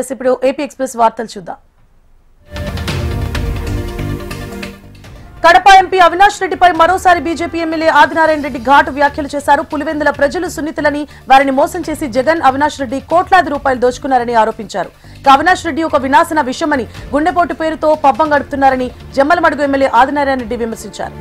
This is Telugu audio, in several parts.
ఇప్పుడు ఏపీ ఎక్స్ప్రెస్ వార్తలు చూద్దాం. కడప ఎంపీ అవినాష్ రెడ్డిపై మరోసారి బీజేపీ ఎమ్మెల్యే ఆదినారాయణ రెడ్డి ఘాటు వ్యాఖ్యలు చేశారు. పులివెందుల ప్రజలు సున్నితులని, వారిని మోసం చేసి జగన్, అవినాష్ రెడ్డి కోట్లాది రూపాయలు దోచుకున్నారని ఆరోపించారు. అవినాష్ రెడ్డి ఒక వినాశన విషయమని, గుండెపోటు పేరుతో పబ్బం గడుపుతున్నారని జమ్మలమడుగు ఎమ్మెల్యే ఆదినారాయణ రెడ్డి విమర్శించారు.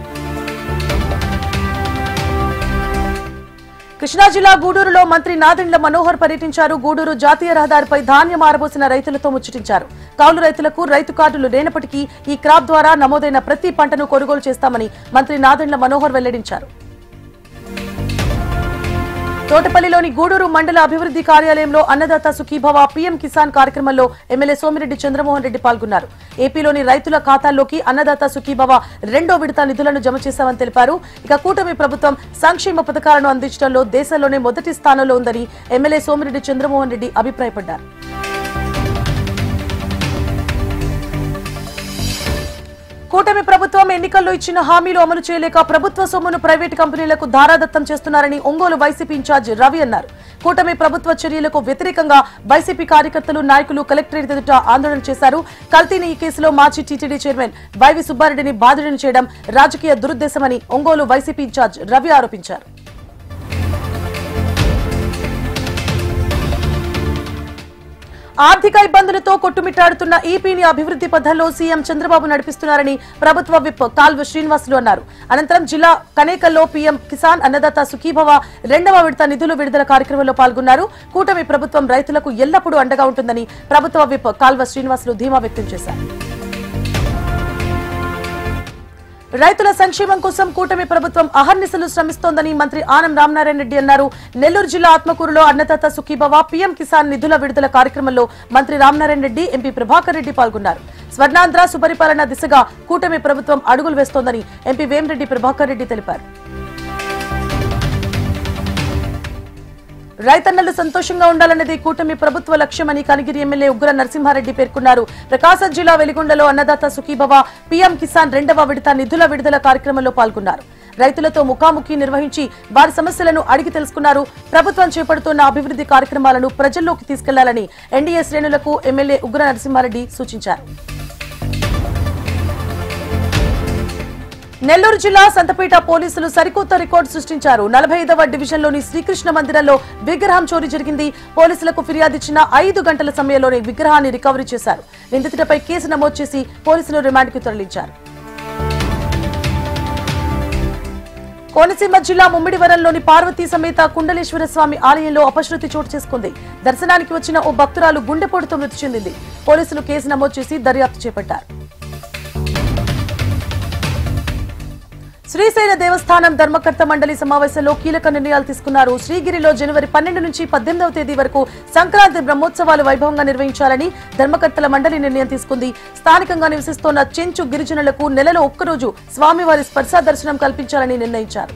కృష్ణా జిల్లా గూడూరులో మంత్రి నాదెండ్ల మనోహర్ పర్యటించారు. గూడూరు జాతీయ రహదారిపై ధాన్యం ఆరబోసిన రైతులతో ముచ్చటించారు. కౌలు రైతులకు రైతు కార్డులు లేనప్పటికీ ఈ క్రాప్ ద్వారా నమోదైన ప్రతి పంటను కొనుగోలు చేస్తామని మంత్రి నాదెండ్ల మనోహర్ వెల్లడించారు. తోటపల్లిలోని గూడూరు మండల అభివృద్ధి కార్యాలయంలో అన్నదాత సుఖీభవ పీఎం కిసాన్ కార్యక్రమంలో ఎమ్మెల్యే సోమిరెడ్డి చంద్రమోహన్ రెడ్డి పాల్గొన్నారు. ఏపీలోని రైతుల ఖాతాల్లోకి అన్నదాత సుఖీభవ 2వ విడత నిధులను జమ చేశామని తెలిపారు. ఇక కూటమి ప్రభుత్వం సంక్షేమ పథకాలను అందించడంలో దేశంలోనే మొదటి స్థానంలో ఉందని ఎమ్మెల్యే సోమిరెడ్డి చంద్రమోహన్ రెడ్డి అభిప్రాయపడ్డారు. కూటమి ప్రభుత్వం ఎన్నికల్లో ఇచ్చిన హామీలు అమలు చేయలేక ప్రభుత్వ సొమ్మును ప్రైవేటు కంపెనీలకు ధారాదత్తం చేస్తున్నారని ఒంగోలు వైసీపీ ఇన్ఛార్జ్ రవి అన్నారు. కూటమి ప్రభుత్వ చర్యలకు వ్యతిరేకంగా వైసీపీ కార్యకర్తలు, నాయకులు కలెక్టరేట్ ఎదుట ఆందోళన చేశారు. కల్తీని ఈ కేసులో మాజీ టీటీడీ చైర్మన్ వైవి సుబ్బారెడ్డిని బాధితుడిని చేయడం రాజకీయ దురుద్దేశమని ఒంగోలు వైసీపీ ఇన్ఛార్జ్ రవి ఆరోపించారు. ఆర్థిక ఇబ్బందులతో కొట్టుమిట్టాడుతున్న ఈపీని అభివృద్ధి పథంలో సీఎం చంద్రబాబు నడిపిస్తున్నారని ప్రభుత్వ విప్ కాల్వ శ్రీనివాసులు అన్నారు. అనంతరం జిల్లా కనేకల్లో పీఎం కిసాన్ అన్నదాత సుఖీభవ 2వ విడత నిధులు విడుదల కార్యక్రమంలో పాల్గొన్నారు. కూటమి ప్రభుత్వం రైతులకు ఎల్లప్పుడూ అండగా ఉంటుందని ప్రభుత్వ విప్ కాల్వ శ్రీనివాసులు ధీమా వ్యక్తం చేశారు. రైతుల సంక్షేమం కోసం కూటమి ప్రభుత్వం అహర్నిశలు శ్రమిస్తోందని మంత్రి ఆనం రామనారాయణ రెడ్డి అన్నారు. నెల్లూరు జిల్లా ఆత్మకూరులో అన్నదాత సుఖీభవ పీఎం కిసాన్ నిధుల విడుదల కార్యక్రమంలో మంత్రి రామనారాయణ రెడ్డి, ఎంపీ ప్రభాకర్ రెడ్డి పాల్గొన్నారు. స్వర్ణాంధ్ర సుపరిపాలన దిశగా కూటమి ప్రభుత్వం అడుగులు వేస్తోందని ఎంపీ వేమిరెడ్డి ప్రభాకర్ రెడ్డి తెలిపారు. రైతన్నలు సంతోషంగా ఉండాలన్నది కూటమి ప్రభుత్వ లక్ష్యమని కనిగిరి ఎమ్మెల్యే ఉగ్ర నరసింహారెడ్డి పేర్కొన్నారు. ప్రకాశం జిల్లా వెలిగొండలో అన్నదాత సుఖీభవ పీఎం కిసాన్ 2వ విడత నిధుల విడుదల కార్యక్రమంలో పాల్గొన్నారు. రైతులతో ముఖాముఖి నిర్వహించి వారి సమస్యలను అడిగి తెలుసుకున్నారు. ప్రభుత్వం చేపడుతున్న అభివృద్ధి కార్యక్రమాలను ప్రజల్లోకి తీసుకెళ్లాలని ఎన్డీఏ శ్రేణులకు ఎమ్మెల్యే ఉగ్ర నరసింహారెడ్డి సూచించారు. నెల్లూరు జిల్లా సంతపేట పోలీసులు సరికొత్త రికార్డు సృష్టించారు. 45వ డివిజన్లోని శ్రీకృష్ణ మందిరంలో విగ్రహం చోరీ జరిగింది. పోలీసులకు ఫిర్యాదిచ్చిన 5 గంటల సమయంలోనే విగ్రహాన్ని రికవరీ చేశారు. నిందితుడిపై కేసు నమోదు చేసి పోలీసులు రిమాండ్కు తరలించారు. కోనసీమ జిల్లా ముమ్మిడివరంలోని పార్వతీ సమేత కుండలేశ్వర స్వామి ఆలయంలో అపశృతి చోటు చేసుకుంది. దర్శనానికి వచ్చిన ఓ భక్తురాలు గుండెపోటుతో మృతి చెందింది. పోలీసులు కేసు నమోదు చేసి దర్యాప్తు చేపట్టారు. శ్రీశైల దేవస్థానం ధర్మకర్త మండలి సమావేశంలో కీలక నిర్ణయాలు తీసుకున్నారు. శ్రీగిరిలో జనవరి 12 నుంచి 18వ తేదీ వరకు సంక్రాంతి బ్రహ్మోత్సవాలు వైభవంగా నిర్వహించాలని ధర్మకర్తల మండలి నిర్ణయం తీసుకుంది. స్థానికంగా నివసిస్తోన్న చెంచు గిరిజనులకు నెలలో ఒక్కరోజు స్వామివారి స్పర్శ దర్శనం కల్పించాలని నిర్ణయించారు.